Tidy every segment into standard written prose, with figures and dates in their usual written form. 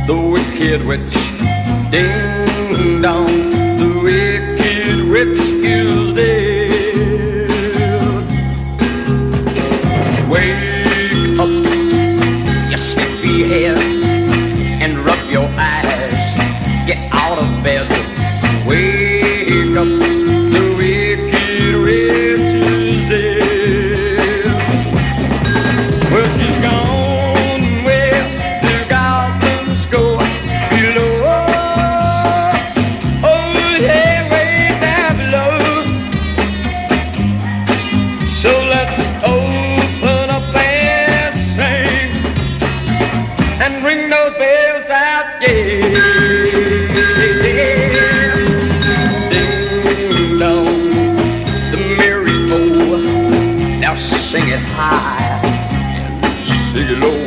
the wicked witch. Ding dong, the wicked witch is dead. Wake up, you sleepy head, and rub your eyes. Get out of bed. Wake up, the wicked witch is dead. Well, she's gone where the goblins go below. Oh, yeah, way down below. So let's open up and sing and ring those bells out, yeah. Ding dong, the merry bow. Now sing it high and sing it low.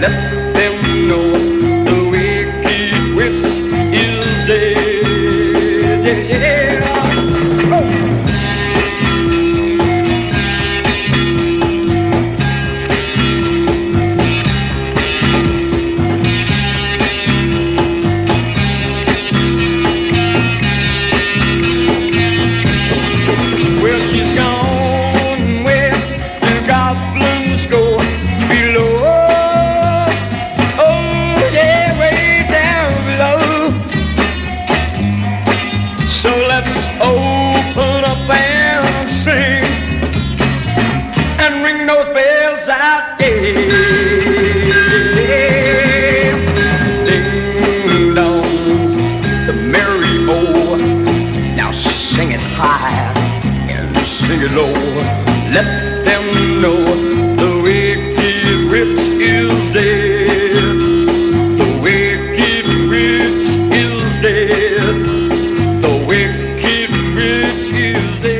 Let them know the wicked witch is dead. Yeah. Oh. Well, she's gone where the goblins go below. Oh, yeah, way down below. So let's open up and sing and ring those bells out, yeah. Ding dong, the merry bow. Now sing it high and sing it low. Let them know the wicked witch is dead. The wicked witch is dead. The wicked witch is dead.